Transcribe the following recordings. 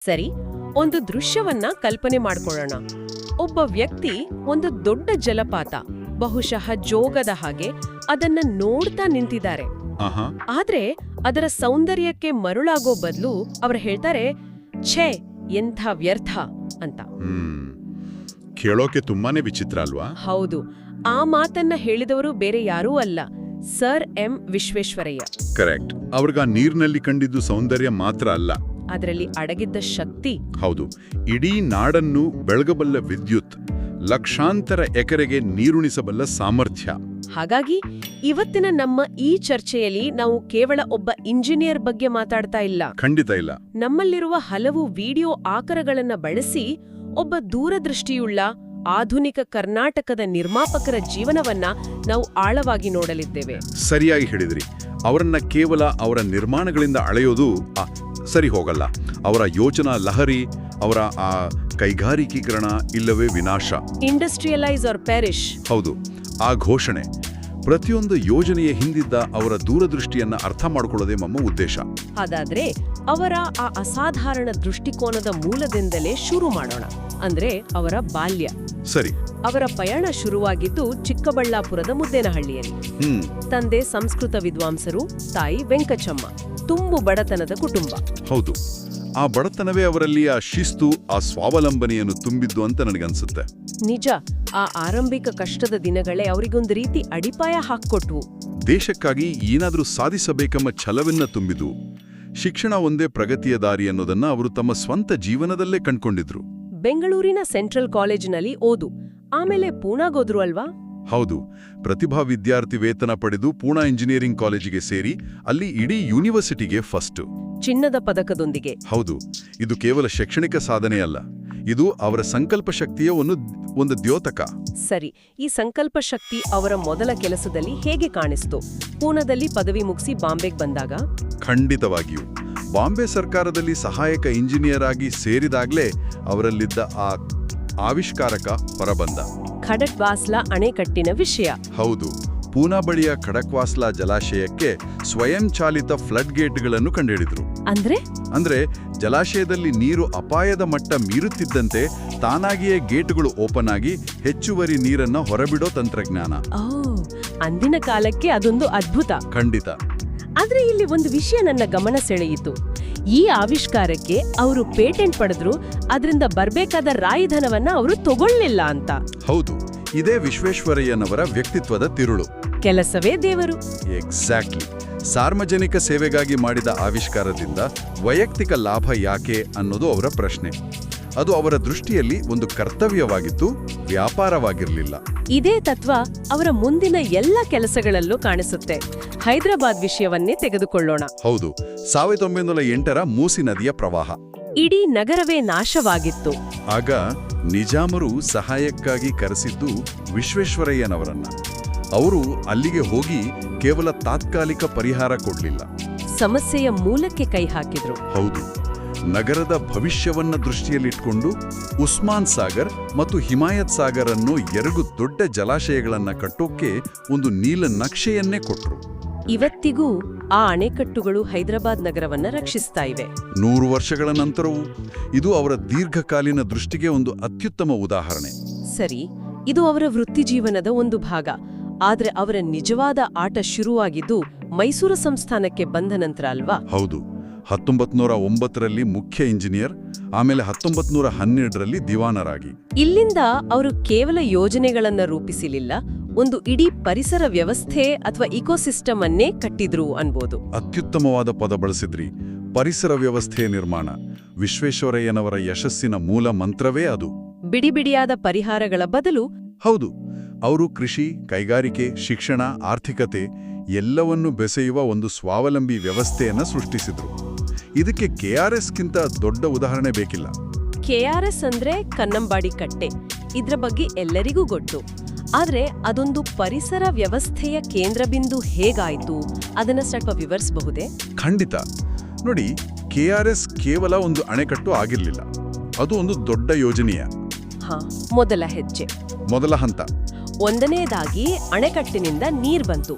ಸರಿ, ಒಂದು ದೃಶ್ಯವನ್ನ ಕಲ್ಪನೆ ಮಾಡ್ಕೊಳ್ಳೋಣ. ಒಬ್ಬ ವ್ಯಕ್ತಿ ಒಂದು ದೊಡ್ಡ ಜಲಪಾತ, ಬಹುಶಃ ಜೋಗದ ಹಾಗೆ, ಅದನ್ನ ನೋಡ್ತಾ ನಿಂತಿದ್ದಾರೆ. ಆಹಾ, ಆದ್ರೆ ಅದರ ಸೌಂದರ್ಯಕ್ಕೆ ಮರುಳಾಗೋ ಬದಲು ಅವರು ಹೇಳ್ತಾರೆ, ಛೇ ಎಂಥ ವ್ಯರ್ಥ ಅಂತ. ಕೇಳೋಕೆ ತುಂಬಾನೇ ವಿಚಿತ್ರ ಅಲ್ವಾ? ಹೌದು, ಆ ಮಾತನ್ನ ಹೇಳಿದವರು ಬೇರೆ ಯಾರೂ ಅಲ್ಲ, ಸರ್ ಎಂ ವಿಶ್ವೇಶ್ವರಯ್ಯ. ಕರೆಕ್ಟ್. ಅವ್ರಿಗ ನೀರಿನಲ್ಲಿ ಕಂಡಿದ್ದು ಸೌಂದರ್ಯ ಮಾತ್ರ ಅಲ್ಲ, ಅದರಲ್ಲಿ ಅಡಗಿದ್ದ ಶಕ್ತಿ. ಹೌದು, ಇಡೀ ನಾಡನ್ನು ಬೆಳಗಬಲ್ಲ ವಿದ್ಯುತ್, ಲಕ್ಷಾಂತರ ಎಕರೆಗೆ ನೀರುಣಿಸಬಲ್ಲ ಸಾಮರ್ಥ್ಯ. ಹಾಗಾಗಿ ಇವತ್ತಿನ ನಮ್ಮ ಈ ಚರ್ಚೆಯಲ್ಲಿ ನಾವು ಕೇವಲ ಒಬ್ಬ ಇಂಜಿನಿಯರ್ ಬಗ್ಗೆ ಮಾತಾಡ್ತಾ ಇಲ್ಲ. ಖಂಡಿತ ಇಲ್ಲ. ನಮ್ಮಲ್ಲಿರುವ ಹಲವು ವಿಡಿಯೋ ಆಕರಗಳನ್ನ ಬಳಸಿ ಒಬ್ಬ ದೂರದೃಷ್ಟಿಯುಳ್ಳ ಆಧುನಿಕ ಕರ್ನಾಟಕದ ನಿರ್ಮಾಪಕರ ಜೀವನವನ್ನ ನಾವು ಆಳವಾಗಿ ನೋಡಲಿದ್ದೇವೆ. ಸರಿಯಾಗಿ ಹೇಳಿದ್ರಿ. ಅವರನ್ನ ಕೇವಲ ಅವರ ನಿರ್ಮಾಣಗಳಿಂದ ಅಳೆಯೋದು ಸರಿ ಹೋಗಲ್ಲ. ಅವರ ಯೋಚನಾ ಲಹರಿ, ಅವರ ಆ ಕೈಗಾರಿಕೀಕರಣ ಇಲ್ಲವೇ ವಿನಾಶ, ಇಂಡಸ್ಟ್ರಿಯಲೈಸ್ ಆರ್ ಪೆರಿಶ್. ಹೌದು, ಆ ಘೋಷಣೆ, ಪ್ರತಿಯೊಂದು ಯೋಜನೆಯ ಹಿಂದಿದ್ದ ಅವರ ದೂರದೃಷ್ಟಿಯನ್ನ ಅರ್ಥ ಮಾಡಿಕೊಳ್ಳೋದೇ ನಮ್ಮ ಉದ್ದೇಶ. ಹಾಗಾದ್ರೆ ಅವರ ಆ ಅಸಾಧಾರಣ ದೃಷ್ಟಿಕೋನದ ಮೂಲದಿಂದಲೇ ಶುರು ಮಾಡೋಣ. ಅಂದ್ರೆ ಅವರ ಬಾಲ್ಯ. ಸರಿ. ಅವರ ಪಯಣ ಶುರುವಾಗಿದ್ದು ಚಿಕ್ಕಬಳ್ಳಾಪುರದ ಮುದ್ದೇನಹಳ್ಳಿಯಲ್ಲಿ. ತಂದೆ ಸಂಸ್ಕೃತ ವಿದ್ವಾಂಸರು, ತಾಯಿ ವೆಂಕಚಮ್ಮ. ತುಂಬು ಬಡತನದ ಕುಟುಂಬ. ಹೌದು, ಆ ಬಡತನವೇ ಅವರಲ್ಲಿ ಆ ಶಿಸ್ತು, ಆ ಸ್ವಾವಲಂಬನೆಯನ್ನು ತುಂಬಿದ್ದು ಅಂತ ನನಗನ್ಸುತ್ತೆ. ನಿಜ, ಆ ಆರಂಭಿಕ ಕಷ್ಟದ ದಿನಗಳೇ ಅವರಿಗೊಂದು ರೀತಿ ಅಡಿಪಾಯ ಹಾಕ್ಕೊಟ್ವು. ದೇಶಕ್ಕಾಗಿ ಏನಾದರೂ ಸಾಧಿಸಬೇಕೆಂಬ ಛಲವನ್ನ ತುಂಬಿದು. ಶಿಕ್ಷಣ ಒಂದೇ ಪ್ರಗತಿಯ ದಾರಿ ಅನ್ನೋದನ್ನ ಅವರು ತಮ್ಮ ಸ್ವಂತ ಜೀವನದಲ್ಲೇ ಕಂಡ್ಕೊಂಡಿದ್ರು. ಬೆಂಗಳೂರಿನ ಸೆಂಟ್ರಲ್ ಕಾಲೇಜಿನಲ್ಲಿ ಓದು, ಆಮೇಲೆ ಪೂನಾಗೋದ್ರು ಅಲ್ವಾ? ಹೌದು, ಪ್ರತಿಭಾ ವಿದ್ಯಾರ್ಥಿ ವೇತನ ಪಡೆದು ಪೂನಾ ಇಂಜಿನಿಯರಿಂಗ್ ಕಾಲೇಜಿಗೆ ಸೇರಿ ಅಲ್ಲಿ ಇಡೀ ಯೂನಿವರ್ಸಿಟಿಗೆ ಫಸ್ಟ್ ಚಿನ್ನದ ಪದಕದೊಂದಿಗೆ. ಹೌದು, ಇದು ಕೇವಲ ಶೈಕ್ಷಣಿಕ ಸಾಧನೆ ಅಲ್ಲ, ಇದು ಅವರ ಸಂಕಲ್ಪ ಶಕ್ತಿಯ ಒಂದು ದ್ಯೋತಕ. ಸರಿ, ಈ ಸಂಕಲ್ಪ ಶಕ್ತಿ ಅವರ ಮೊದಲ ಕೆಲಸದಲ್ಲಿ ಹೇಗೆ ಕಾಣಿಸ್ತು? ಪೂನಾದಲ್ಲಿ ಪದವಿ ಮುಗಿಸಿ ಬಾಂಬೆಗೆ ಬಂದಾಗ? ಖಂಡಿತವಾಗಿಯೂ. ಬಾಂಬೆ ಸರ್ಕಾರದಲ್ಲಿ ಸಹಾಯಕ ಇಂಜಿನಿಯರ್ ಆಗಿ ಸೇರಿದಾಗಲೇ ಅವರಲ್ಲಿದ್ದ ಆ ಆವಿಷ್ಕಾರಕ ಹೊರಬಂದ. ಖಡಕ್ವಾಸ್ಲಾ ಅಣೆಕಟ್ಟಿನ ವಿಷಯ. ಹೌದು, ಪೂನಾ ಬಳಿಯ ಖಡಕ್ವಾಸ್ಲಾ ಜಲಾಶಯಕ್ಕೆ ಸ್ವಯಂಚಾಲಿತ ಫ್ಲಡ್ ಗೇಟ್ಗಳನ್ನು ಕಂಡುಹಿಡಿದ್ರು. ಅಂದ್ರೆ ಜಲಾಶಯದಲ್ಲಿ ನೀರು ಅಪಾಯದ ಮಟ್ಟ ಮೀರುತ್ತಿದ್ದಂತೆ ತಾನಾಗಿಯೇ ಗೇಟ್ಗಳು ಓಪನ್ ಆಗಿ ಹೆಚ್ಚುವರಿ ನೀರನ್ನ ಹೊರಬಿಡೋ ತಂತ್ರಜ್ಞಾನ. ಅಂದಿನ ಕಾಲಕ್ಕೆ ಅದೊಂದು ಅದ್ಭುತ. ಖಂಡಿತ. ಆದ್ರೆ ಇಲ್ಲಿ ಒಂದು ವಿಷಯ ನನ್ನ ಗಮನ ಸೆಳೆಯಿತು. ಈ ಆವಿಷ್ಕಾರಕ್ಕೆ ಅವರು ಪೇಟೆಂಟ್ ಪಡೆದ್ರು, ಅದರಿಂದ ಬರ್ಬೇಕಾದ ರಾಯಧನವನ್ನ ಅವರು ತಗೊಳ್ಳಿಲ್ಲ ಅಂತ. ಹೌದು, ಇದೇ ವಿಶ್ವೇಶ್ವರಯ್ಯನವರ ವ್ಯಕ್ತಿತ್ವದ ತಿರುಳು. ಕೆಲಸವೇ ದೇವರು. ಎಕ್ಸಾಕ್ಟ್ಲಿ. ಸಾರ್ವಜನಿಕ ಸೇವೆಗಾಗಿ ಮಾಡಿದ ಆವಿಷ್ಕಾರದಿಂದ ವೈಯಕ್ತಿಕ ಲಾಭ ಯಾಕೆ ಅನ್ನೋದು ಅವರ ಪ್ರಶ್ನೆ. ಅದು ಅವರ ದೃಷ್ಟಿಯಲ್ಲಿ ಒಂದು ಕರ್ತವ್ಯವಾಗಿತ್ತು, ವ್ಯಾಪಾರವಾಗಿರಲಿಲ್ಲ. ಇದೇ ತತ್ವ ಅವರ ಮುಂದಿನ ಎಲ್ಲ ಕೆಲಸಗಳಲ್ಲೂ ಕಾಣಿಸುತ್ತೆ. ಹೈದರಾಬಾದ್ ವಿಷಯವನ್ನೇ ತೆಗೆದುಕೊಳ್ಳೋಣ. ಹೌದು, 1908ರ ಮೂಸಿ ನದಿಯ ಪ್ರವಾಹ. ಇಡೀ ನಗರವೇ ನಾಶವಾಗಿತ್ತು. ಆಗ ನಿಜಾಮರು ಸಹಾಯಕ್ಕಾಗಿ ಕರೆಸಿದ್ದು ವಿಶ್ವೇಶ್ವರಯ್ಯನವರನ್ನ. ಅವರು ಅಲ್ಲಿಗೆ ಹೋಗಿ ಕೇವಲ ತಾತ್ಕಾಲಿಕ ಪರಿಹಾರ ಕೊಡ್ಲಿಲ್ಲ, ಸಮಸ್ಯೆಯ ಮೂಲಕ್ಕೆ ಕೈ ಹಾಕಿದ್ರು. ಹೌದು, ನಗರದ ಭವಿಷ್ಯವನ್ನ ದೃಷ್ಟಿಯಲ್ಲಿಟ್ಕೊಂಡು ಉಸ್ಮಾನ್ ಸಾಗರ್ ಮತ್ತು ಹಿಮಾಯತ್ ಸಾಗರ್ ಅನ್ನೋ 2 ದೊಡ್ಡ ಜಲಾಶಯಗಳನ್ನ ಕಟ್ಟೋಕೆ ಒಂದು ನೀಲ ನಕ್ಷೆಯನ್ನೇ ಕೊಟ್ರು. ಇವತ್ತಿಗೂ ಆ ಅಣೆಕಟ್ಟುಗಳು ಹೈದರಾಬಾದ್ ನಗರವನ್ನ ರಕ್ಷಿಸ್ತಾ ಇವೆ. 100 ವರ್ಷಗಳ ನಂತರವೂ ಇದು ಅವರ ದೀರ್ಘಕಾಲೀನ ದೃಷ್ಟಿಗೆ ಒಂದು ಅತ್ಯುತ್ತಮ ಉದಾಹರಣೆ. ಸರಿ, ಇದು ಅವರ ವೃತ್ತಿಜೀವನದ ಒಂದು ಭಾಗ. ಆದ್ರೆ ಅವರ ನಿಜವಾದ ಆಟ ಶುರುವಾಗಿದ್ದು ಮೈಸೂರು ಸಂಸ್ಥಾನಕ್ಕೆ ಬಂದ ನಂತರ ಅಲ್ವಾ? ಹೌದು, 1909ರಲ್ಲಿ ಮುಖ್ಯ ಇಂಜಿನಿಯರ್, ಆಮೇಲೆ 1912ರಲ್ಲಿ ದಿವಾನರಾಗಿ. ಇಲ್ಲಿಂದ ಅವರು ಕೇವಲ ಯೋಜನೆಗಳನ್ನ ರೂಪಿಸಲಿಲ್ಲ, ಒಂದು ಇಡೀ ಪರಿಸರ ವ್ಯವಸ್ಥೆ ಅಥವಾ ಇಕೋಸಿಸ್ಟಮ್ ಅನ್ನೇ ಕಟ್ಟಿದ್ರು ಅನ್ಬೋದು. ಅತ್ಯುತ್ತಮವಾದ ಪದ ಬಳಸಿದ್ರಿ, ಪರಿಸರ ವ್ಯವಸ್ಥೆಯ ನಿರ್ಮಾಣ. ವಿಶ್ವೇಶ್ವರಯ್ಯನವರ ಯಶಸ್ಸಿನ ಮೂಲ ಮಂತ್ರವೇ ಅದು. ಬಿಡಿಬಿಡಿಯಾದ ಪರಿಹಾರಗಳ ಬದಲು. ಹೌದು, ಅವರು ಕೃಷಿ, ಕೈಗಾರಿಕೆ, ಶಿಕ್ಷಣ, ಆರ್ಥಿಕತೆ ಎಲ್ಲವನ್ನೂ ಬೆಸೆಯುವ ಒಂದು ಸ್ವಾವಲಂಬಿ ವ್ಯವಸ್ಥೆಯನ್ನ ಸೃಷ್ಟಿಸಿದ್ರು. ಇದಕ್ಕೆ KRSಗಿಂತ ದೊಡ್ಡ ಉದಾಹರಣೆ ಬೇಕಿಲ್ಲ. KRS ಅಂದ್ರೆ ಕನ್ನಂಬಾಡಿ ಕಟ್ಟೆ. ಇದ್ರ ಬಗ್ಗೆ ಎಲ್ಲರಿಗೂ ಗೊತ್ತು. ಆದ್ರೆ ಅದೊಂದು ಪರಿಸರ ವ್ಯವಸ್ಥೆಯ ಕೇಂದ್ರಬಿಂದು ಹೇಗಾಯ್ತು ಅದನ್ನ ಸ್ವಲ್ಪ ವಿವರಿಸಬಹುದೇ? ಖಂಡಿತ. ನೋಡಿ, KRS ಕೇವಲ ಒಂದು ಅಣೆಕಟ್ಟು ಆಗಿರ್ಲಿಲ್ಲ, ಅದು ಒಂದು ದೊಡ್ಡ ಯೋಜನೆಯ ಮೊದಲ ಹೆಜ್ಜೆ, ಮೊದಲ ಹಂತ. ಒಂದನೇದಾಗಿ ಅಣೆಕಟ್ಟಿನಿಂದ ನೀರ್ ಬಂತು.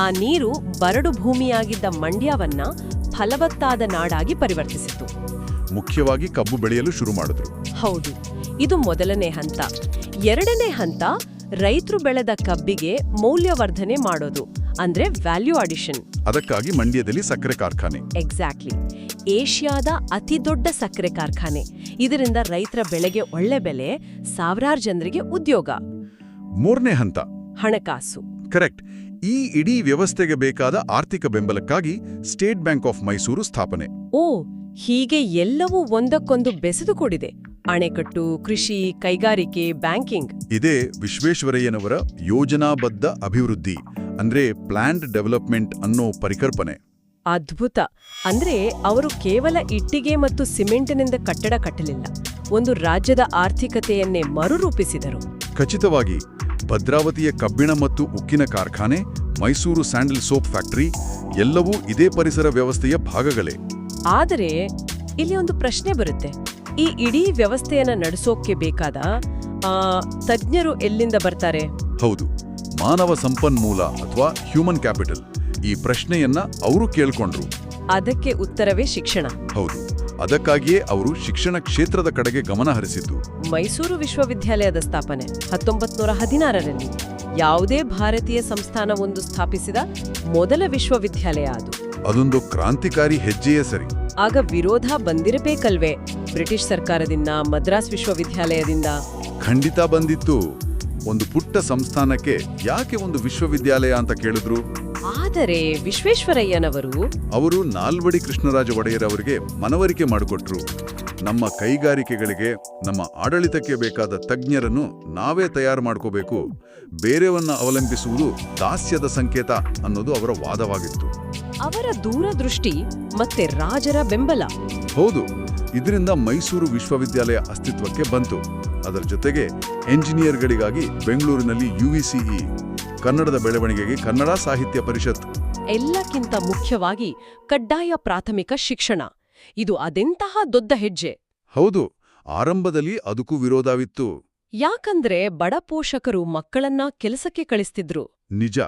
ಆ ನೀರು ಬರಡು ಭೂಮಿಯಾಗಿದ್ದ ಮಂಡ್ಯವನ್ನ ಫಲವತ್ತಾದ ನಾಡಾಗಿ ಪರಿವರ್ತಿಸಿತು. ಮುಖ್ಯವಾಗಿ ಕಬ್ಬು ಬೆಳೆಯಲು ಶುರು ಮಾಡಿದ್ರು. ಹೌದು, ಇದು ಮೊದಲನೇ ಹಂತ. ಎರಡನೇ ಹಂತ ರೈತರು ಬೆಳೆದ ಕಬ್ಬಿಗೆ ಮೌಲ್ಯವರ್ಧನೆ ಮಾಡೋದು, ಅಂದ್ರೆ ವ್ಯಾಲ್ಯೂ ಅಡಿಷನ್. ಅದಕ್ಕಾಗಿ ಮಂಡ್ಯದಲ್ಲಿ ಸಕ್ಕರೆ ಕಾರ್ಖಾನೆ. ಎಕ್ಸಾಕ್ಟ್ಲಿ, ಏಷ್ಯಾದ ಅತಿ ದೊಡ್ಡ ಸಕ್ಕರೆ ಕಾರ್ಖಾನೆ. ಇದರಿಂದ ರೈತರ ಬೆಳೆಗೆ ಒಳ್ಳೆ ಬೆಲೆ, ಸಾವಿರಾರು ಜನರಿಗೆ ಉದ್ಯೋಗ. ಮೂರನೇ ಹಂತ ಹಣಕಾಸು. ಕರೆಕ್ಟ್. ಈ ಇಡೀ ವ್ಯವಸ್ಥೆಗೆ ಬೇಕಾದ ಆರ್ಥಿಕ ಬೆಂಬಲಕ್ಕಾಗಿ ಸ್ಟೇಟ್ ಬ್ಯಾಂಕ್ ಆಫ್ ಮೈಸೂರು ಸ್ಥಾಪನೆ. ಓ, ಹೀಗೆ ಎಲ್ಲವೂ ಒಂದಕ್ಕೊಂದು ಬೆಸೆದುಕೊಂಡಿದೆ. ಅಣೆಕಟ್ಟು, ಕೃಷಿ, ಕೈಗಾರಿಕೆ, ಬ್ಯಾಂಕಿಂಗ್. ಇದೇ ವಿಶ್ವೇಶ್ವರಯ್ಯನವರ ಯೋಜನಾಬದ್ಧ ಅಭಿವೃದ್ಧಿ ಅಂದ್ರೆ ಪ್ಲಾನ್ಡ್ ಡೆವಲಪ್ಮೆಂಟ್ ಅನ್ನೋ ಪರಿಕಲ್ಪನೆ. ಅದ್ಭುತ. ಅಂದ್ರೆ ಅವರು ಕೇವಲ ಇಟ್ಟಿಗೆ ಮತ್ತು ಸಿಮೆಂಟಿನಿಂದ ಕಟ್ಟಡ ಕಟ್ಟಲಿಲ್ಲ, ಒಂದು ರಾಜ್ಯದ ಆರ್ಥಿಕತೆಯನ್ನೇ ಮರುರೂಪಿಸಿದರು. ಖಚಿತವಾಗಿ. ಭದ್ರಾವತಿಯ ಕಬ್ಬಿಣ ಮತ್ತು ಉಕ್ಕಿನ ಕಾರ್ಖಾನೆ, ಮೈಸೂರು ಸ್ಯಾಂಡಲ್ ಸೋಪ್ ಫ್ಯಾಕ್ಟರಿ ಎಲ್ಲವೂ ಇದೇ ಪರಿಸರ ವ್ಯವಸ್ಥೆಯ ಭಾಗಗಳೇ. ಆದರೆ ಇಲ್ಲಿ ಒಂದು ಪ್ರಶ್ನೆ ಬರುತ್ತೆ. ಈ ಇಡೀ ವ್ಯವಸ್ಥೆಯನ್ನ ನಡೆಸೋಕೆ ಬೇಕಾದ ತಜ್ಞರು ಎಲ್ಲಿಂದ ಬರ್ತಾರೆ? ಹೌದು, ಮಾನವ ಸಂಪನ್ಮೂಲ ಅಥವಾ ಹ್ಯೂಮನ್ ಕ್ಯಾಪಿಟಲ್. ಈ ಪ್ರಶ್ನೆಯನ್ನ ಅವರು ಕೇಳ್ಕೊಂಡ್ರು. ಅದಕ್ಕೆ ಉತ್ತರವೇ ಶಿಕ್ಷಣ. ಹೌದು, ಅದಕ್ಕಾಗಿಯೇ ಅವರು ಶಿಕ್ಷಣ ಕ್ಷೇತ್ರದ ಕಡೆಗೆ ಗಮನ ಹರಿಸಿದ್ದು. ಮೈಸೂರು ವಿಶ್ವವಿದ್ಯಾಲಯದ ಸ್ಥಾಪನೆ 1916ರಲ್ಲಿ ಯಾವುದೇ ಭಾರತೀಯ ಸಂಸ್ಥಾನವೊಂದು ಸ್ಥಾಪಿಸಿದ ಮೊದಲ ವಿಶ್ವವಿದ್ಯಾಲಯ ಅದು. ಅದೊಂದು ಕ್ರಾಂತಿಕಾರಿ ಹೆಜ್ಜೆಯೇ ಸರಿ. ಆಗ ವಿರೋಧ ಬಂದಿರಬೇಕಲ್ವೇ ಬ್ರಿಟಿಷ್ ಸರ್ಕಾರದಿಂದ, ಮದ್ರಾಸ್ ವಿಶ್ವವಿದ್ಯಾಲಯದಿಂದ? ಖಂಡಿತ ಬಂದಿತ್ತು. ಒಂದು ಪುಟ್ಟ ಸಂಸ್ಥಾನಕ್ಕೆ ಯಾಕೆ ಒಂದು ವಿಶ್ವವಿದ್ಯಾಲಯ ಅಂತ ಕೇಳಿದ್ರು. ಆದರೆ ವಿಶ್ವೇಶ್ವರಯ್ಯನವರು ಅವರು ನಾಲ್ವಡಿ ಕೃಷ್ಣರಾಜ ಒಡೆಯರ್ ಅವರಿಗೆ ಮನವರಿಕೆ ಮಾಡಿಕೊಟ್ರು. ನಮ್ಮ ಕೈಗಾರಿಕೆಗಳಿಗೆ, ನಮ್ಮ ಆಡಳಿತಕ್ಕೆ ಬೇಕಾದ ತಜ್ಞರನ್ನು ನಾವೇ ತಯಾರು ಮಾಡ್ಕೋಬೇಕು, ಬೇರೆಯವನ್ನ ಅವಲಂಬಿಸುವುದು ದಾಸ್ಯದ ಸಂಕೇತ ಅನ್ನೋದು ಅವರ ವಾದವಾಗಿತ್ತು. ಅವರ ದೂರದೃಷ್ಟಿ ಮತ್ತೆ ರಾಜರ ಬೆಂಬಲ. ಹೌದು, ಇದರಿಂದ ಮೈಸೂರು ವಿಶ್ವವಿದ್ಯಾಲಯ ಅಸ್ತಿತ್ವಕ್ಕೆ ಬಂತು. ಅದರ ಜೊತೆಗೆ ಎಂಜಿನಿಯರ್ಗಳಿಗಾಗಿ ಬೆಂಗಳೂರಿನಲ್ಲಿ UVCE, ಕನ್ನಡದ ಬೆಳವಣಿಗೆಗೆ ಕನ್ನಡ ಸಾಹಿತ್ಯ ಪರಿಷತ್. ಎಲ್ಲಕ್ಕಿಂತ ಮುಖ್ಯವಾಗಿ ಕಡ್ಡಾಯ ಪ್ರಾಥಮಿಕ ಶಿಕ್ಷಣ. ಇದು ಅದೆಂತಹ ದೊಡ್ಡ ಹೆಜ್ಜೆ. ಹೌದು, ಆರಂಭದಲ್ಲಿ ಅದಕ್ಕೂ ವಿರೋಧವಿತ್ತು. ಯಾಕಂದ್ರೆ ಬಡ ಪೋಷಕರು ಮಕ್ಕಳನ್ನ ಕೆಲಸಕ್ಕೆ ಕಳಿಸ್ತಿದ್ರು. ನಿಜ.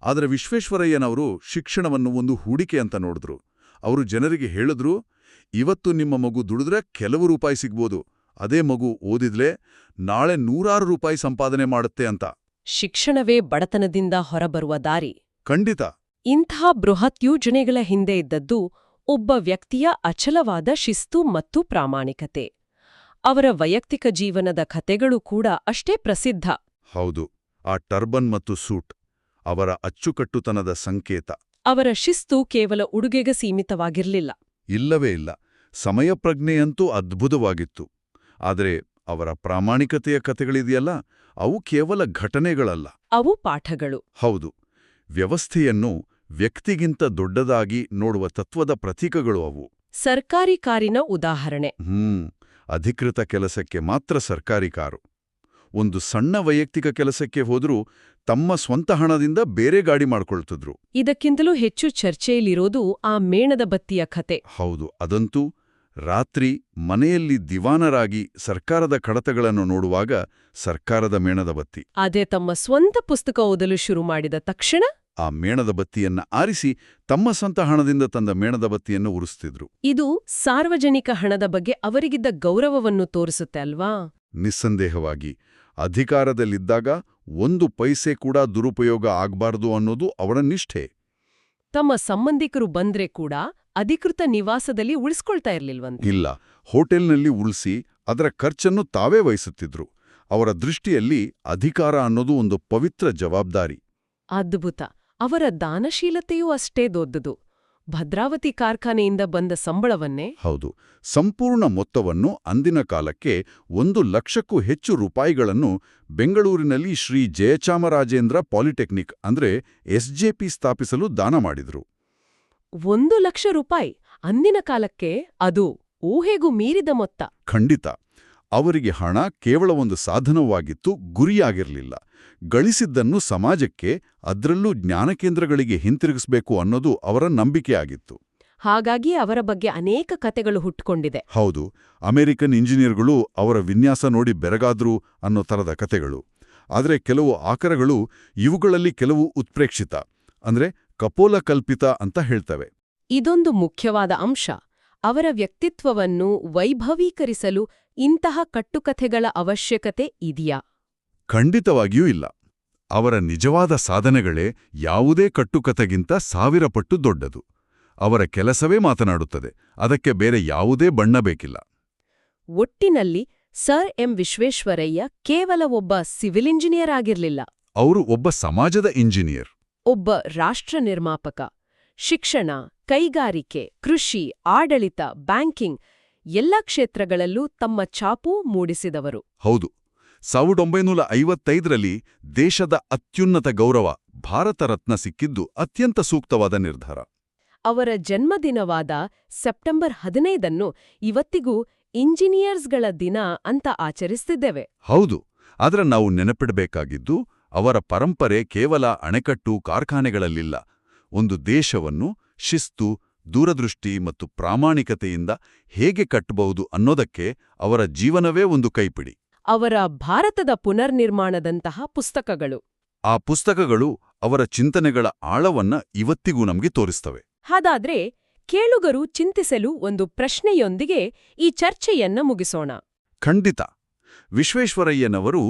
ಆದರೆ ವಿಶ್ವೇಶ್ವರಯ್ಯನವರು ಶಿಕ್ಷಣವನ್ನು ಒಂದು ಹೂಡಿಕೆ ಅಂತ ನೋಡಿದ್ರು. ಅವರು ಜನರಿಗೆ ಹೇಳಿದ್ರು, ಇವತ್ತು ನಿಮ್ಮ ಮಗು ದುಡಿದ್ರೆ ಕೆಲವು ರೂಪಾಯಿ ಸಿಗ್ಬೋದು, ಅದೇ ಮಗು ಓದಿದ್ಲೆ ನಾಳೆ ನೂರಾರು ರೂಪಾಯಿ ಸಂಪಾದನೆ ಮಾಡುತ್ತೆ ಅಂತ. ಶಿಕ್ಷಣವೇ ಬಡತನದಿಂದ ಹೊರಬರುವ ದಾರಿ. ಖಂಡಿತ. ಇಂಥ ಬೃಹತ್ ಯೋಜನೆಗಳ ಹಿಂದೆ ಇದ್ದದ್ದು ಒಬ್ಬ ವ್ಯಕ್ತಿಯ ಅಚಲವಾದ ಶಿಸ್ತು ಮತ್ತು ಪ್ರಾಮಾಣಿಕತೆ. ಅವರ ವೈಯಕ್ತಿಕ ಜೀವನದ ಕಥೆಗಳು ಕೂಡ ಅಷ್ಟೇ ಪ್ರಸಿದ್ಧ. ಹೌದು, ಆ ಟರ್ಬನ್ ಮತ್ತು ಸೂಟ್ ಅವರ ಅಚ್ಚುಕಟ್ಟುತನದ ಸಂಕೇತ. ಅವರ ಶಿಸ್ತು ಕೇವಲ ಉಡುಗೆಗೆ ಸೀಮಿತವಾಗಿರಲಿಲ್ಲ. ಇಲ್ಲವೇ ಇಲ್ಲ, ಸಮಯಪ್ರಜ್ಞೆಯಂತೂ ಅದ್ಭುತವಾಗಿತ್ತು. ಆದರೆ ಅವರ ಪ್ರಾಮಾಣಿಕತೆಯ ಕಥೆಗಳಿದೆಯಲ್ಲ, ಅವು ಕೇವಲ ಘಟನೆಗಳಲ್ಲ, ಅವು ಪಾಠಗಳು. ಹೌದು, ವ್ಯವಸ್ಥೆಯನ್ನು ವ್ಯಕ್ತಿಗಿಂತ ದೊಡ್ಡದಾಗಿ ನೋಡುವ ತತ್ವದ ಪ್ರತೀಕಗಳು ಅವು. ಸರ್ಕಾರಿ ಕಾರಿನ ಉದಾಹರಣೆ. ಅಧಿಕೃತ ಕೆಲಸಕ್ಕೆ ಮಾತ್ರ ಸರ್ಕಾರಿ ಕಾರು. ಒಂದು ಸಣ್ಣ ವೈಯಕ್ತಿಕ ಕೆಲಸಕ್ಕೆ ಹೋದರೂ ತಮ್ಮ ಸ್ವಂತ ಹಣದಿಂದ ಬೇರೆ ಗಾಡಿ ಮಾಡ್ಕೊಳ್ತಿದ್ರು. ಇದಕ್ಕಿಂತಲೂ ಹೆಚ್ಚು ಚರ್ಚೆಯಲ್ಲಿರೋದು ಆ ಮೇಣದ ಬತ್ತಿಯ ಕತೆ. ಹೌದು, ಅದಂತೂ ರಾತ್ರಿ ಮನೆಯಲ್ಲಿ ದಿವಾನರಾಗಿ ಸರ್ಕಾರದ ಕಡತಗಳನ್ನು ನೋಡುವಾಗ ಸರ್ಕಾರದ ಮೇಣದ ಬತ್ತಿ. ಅದೇ ತಮ್ಮ ಸ್ವಂತ ಪುಸ್ತಕ ಓದಲು ಶುರು ಮಾಡಿದ ತಕ್ಷಣ ಆ ಮೇಣದ ಬತ್ತಿಯನ್ನ ಆರಿಸಿ ತಮ್ಮ ಸ್ವಂತ ಹಣದಿಂದ ತಂದ ಮೇಣದ ಬತ್ತಿಯನ್ನು ಉರಿಸ್ತಿದ್ರು. ಇದು ಸಾರ್ವಜನಿಕ ಹಣದ ಬಗ್ಗೆ ಅವರಿಗಿದ್ದ ಗೌರವವನ್ನು ತೋರಿಸುತ್ತೆ ಅಲ್ವಾ? ನಿಸ್ಸಂದೇಹವಾಗಿ. ಅಧಿಕಾರದಲ್ಲಿದ್ದಾಗ ಒಂದು ಪೈಸೆ ಕೂಡ ದುರುಪಯೋಗ ಆಗ್ಬಾರ್ದು ಅನ್ನೋದು ಅವರ ನಿಷ್ಠೆ. ತಮ್ಮ ಸಂಬಂಧಿಕರು ಬಂದ್ರೆ ಕೂಡ ಅಧಿಕೃತ ನಿವಾಸದಲ್ಲಿ ಉಳಿಸ್ಕೊಳ್ತಾ ಇರ್ಲಿಲ್ವಂತೆ. ಇಲ್ಲ, ಹೋಟೆಲ್ನಲ್ಲಿ ಉಳಿಸಿ ಅದರ ಖರ್ಚನ್ನು ತಾವೇ ವಹಿಸುತ್ತಿದ್ರು. ಅವರ ದೃಷ್ಟಿಯಲ್ಲಿ ಅಧಿಕಾರ ಅನ್ನೋದು ಒಂದು ಪವಿತ್ರ ಜವಾಬ್ದಾರಿ. ಅದ್ಭುತ. ಅವರ ದಾನಶೀಲತೆಯೂ ಅಷ್ಟೇ ದೊಡ್ಡದು. ಭದ್ರಾವತಿ ಕಾರ್ಖಾನೆಯಿಂದ ಬಂದ ಸಂಬಳವನ್ನೇ, ಹೌದು, ಸಂಪೂರ್ಣ ಮೊತ್ತವನ್ನು ಅಂದಿನ ಕಾಲಕ್ಕೆ 1,00,000ಕ್ಕೂ ಹೆಚ್ಚು ರೂಪಾಯಿಗಳನ್ನು ಬೆಂಗಳೂರಿನಲ್ಲಿ ಶ್ರೀ ಜಯಚಾಮರಾಜೇಂದ್ರ ಪಾಲಿಟೆಕ್ನಿಕ್ ಅಂದ್ರೆ SJP ಸ್ಥಾಪಿಸಲು ದಾನ ಮಾಡಿದ್ರು. 1,00,000 ರೂಪಾಯಿ ಅಂದಿನ ಕಾಲಕ್ಕೆ ಅದು ಊಹೆಗೂ ಮೀರಿದ ಮೊತ್ತ. ಖಂಡಿತ. ಅವರಿಗೆ ಹಣ ಕೇವಲ ಒಂದು ಸಾಧನವಾಗಿತ್ತು, ಗುರಿಯಾಗಿರಲಿಲ್ಲ. ಗಳಿಸಿದ್ದನ್ನು ಸಮಾಜಕ್ಕೆ, ಅದರಲ್ಲೂ ಜ್ಞಾನಕೇಂದ್ರಗಳಿಗೆ ಹಿಂತಿರುಗಿಸಬೇಕು ಅನ್ನೋದು ಅವರ ನಂಬಿಕೆಯಾಗಿತ್ತು. ಹಾಗಾಗಿ ಅವರ ಬಗ್ಗೆ ಅನೇಕ ಕತೆಗಳು ಹುಟ್ಟುಕೊಂಡಿದೆ. ಹೌದು, ಅಮೆರಿಕನ್ ಇಂಜಿನಿಯರ್ಗಳು ಅವರ ವಿನ್ಯಾಸ ನೋಡಿ ಬೆರಗಾದ್ರು ಅನ್ನೋ ತರದ ಕತೆಗಳು. ಆದರೆ ಕೆಲವು ಆಕರಗಳು ಇವುಗಳಲ್ಲಿ ಕೆಲವು ಉತ್ಪ್ರೇಕ್ಷಿತ, ಅಂದ್ರೆ ಕಪೋಲ ಕಲ್ಪಿತ ಅಂತ ಹೇಳ್ತವೆ. ಇದೊಂದು ಮುಖ್ಯವಾದ ಅಂಶ. ಅವರ ವ್ಯಕ್ತಿತ್ವವನ್ನು ವೈಭವೀಕರಿಸಲು ಇಂತಹ ಕಟ್ಟುಕಥೆಗಳ ಅವಶ್ಯಕತೆ ಇದೆಯಾ? ಖಂಡಿತವಾಗಿಯೂ ಇಲ್ಲ. ಅವರ ನಿಜವಾದ ಸಾಧನೆಗಳೇ ಯಾವುದೇ ಕಟ್ಟುಕಥೆಗಿಂತ 1000 ಪಟ್ಟು ದೊಡ್ಡದು. ಅವರ ಕೆಲಸವೇ ಮಾತನಾಡುತ್ತದೆ. ಅದಕ್ಕೆ ಬೇರೆ ಯಾವುದೇ ಬಣ್ಣ ಬೇಕಿಲ್ಲ. ಒಟ್ಟಿನಲ್ಲಿ ಸರ್ ಎಂ ವಿಶ್ವೇಶ್ವರಯ್ಯ ಕೇವಲ ಒಬ್ಬ ಸಿವಿಲ್ ಇಂಜಿನಿಯರ್ ಆಗಿರ್ಲಿಲ್ಲ. ಅವರು ಒಬ್ಬ ಸಮಾಜದ ಇಂಜಿನಿಯರ್, ಒಬ್ಬ ರಾಷ್ಟ್ರ ನಿರ್ಮಾಪಕ. ಶಿಕ್ಷಣ, ಕೈಗಾರಿಕೆ, ಕೃಷಿ, ಆಡಳಿತ, ಬ್ಯಾಂಕಿಂಗ್ ಎಲ್ಲ ಕ್ಷೇತ್ರಗಳಲ್ಲೂ ತಮ್ಮ ಛಾಪು ಮೂಡಿಸಿದವರು. ಹೌದು. 1955ರಲ್ಲಿ ದೇಶದ ಅತ್ಯುನ್ನತ ಗೌರವ ಭಾರತ ರತ್ನ ಸಿಕ್ಕಿದ್ದು ಅತ್ಯಂತ ಸೂಕ್ತವಾದ ನಿರ್ಧಾರ. ಅವರ ಜನ್ಮದಿನವಾದ ಸೆಪ್ಟೆಂಬರ್ 15ನ್ನು ಇವತ್ತಿಗೂ ಇಂಜಿನಿಯರ್ಸ್ಗಳ ದಿನ ಅಂತ ಆಚರಿಸ್ತಿದ್ದೇವೆ. ಹೌದು. ಆದ್ರೆ ನಾವು ನೆನಪಿಡಬೇಕಾಗಿದ್ದು ಅವರ ಪರಂಪರೆ ಕೇವಲ ಅಣೆಕಟ್ಟು ಕಾರ್ಖಾನೆಗಳಲ್ಲಿಲ್ಲ. ಒಂದು ದೇಶವನ್ನು ಶಿಸ್ತು, ದೂರದೃಷ್ಟಿ ಮತ್ತು ಪ್ರಾಮಾಣಿಕತೆಯಿಂದ ಹೇಗೆ ಕಟ್ಟಬಹುದು ಅನ್ನೋದಕ್ಕೆ ಅವರ ಜೀವನವೇ ಒಂದು ಕೈಪಿಡಿ. ಅವರ ಭಾರತದ ಪುನರ್ನಿರ್ಮಾಣದಂತಹ ಪುಸ್ತಕಗಳು. ಆ ಪುಸ್ತಕಗಳು ಅವರ ಚಿಂತನೆಗಳ ಆಳವನ್ನ ಇವತ್ತಿಗೂ ನಮಗೆ ತೋರಿಸ್ತವೆ. ಹಾಗಾದ್ರೆ ಕೇಳುಗರು ಚಿಂತಿಸಲು ಒಂದು ಪ್ರಶ್ನೆಯೊಂದಿಗೆ ಈ ಚರ್ಚೆಯನ್ನ ಮುಗಿಸೋಣ. ಖಂಡಿತ. ವಿಶ್ವೇಶ್ವರಯ್ಯನವರು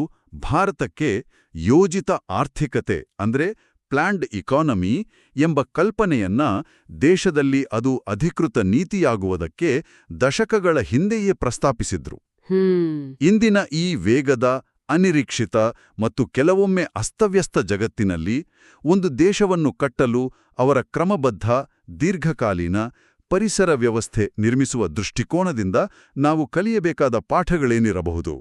ಭಾರತಕ್ಕೆ ಯೋಜಿತ ಆರ್ಥಿಕತೆ ಅಂದ್ರೆ ಪ್ಲಾನ್ಡ್ ಇಕಾನಮಿ ಎಂಬ ಕಲ್ಪನೆಯನ್ನ ದೇಶದಲ್ಲಿ ಅದು ಅಧಿಕೃತ ನೀತಿಯಾಗುವುದಕ್ಕೆ ದಶಕಗಳ ಹಿಂದೆಯೇ ಪ್ರಸ್ತಾಪಿಸಿದ್ರು. ಇಂದಿನ ಈ ವೇಗದ, ಅನಿರೀಕ್ಷಿತ ಮತ್ತು ಕೆಲವೊಮ್ಮೆ ಅಸ್ತವ್ಯಸ್ತ ಜಗತ್ತಿನಲ್ಲಿ ಒಂದು ದೇಶವನ್ನು ಕಟ್ಟಲು ಅವರ ಕ್ರಮಬದ್ಧ, ದೀರ್ಘಕಾಲೀನ ಪರಿಸರ ವ್ಯವಸ್ಥೆ ನಿರ್ಮಿಸುವ ದೃಷ್ಟಿಕೋನದಿಂದ ನಾವು ಕಲಿಯಬೇಕಾದ ಪಾಠಗಳೇನಿರಬಹುದು?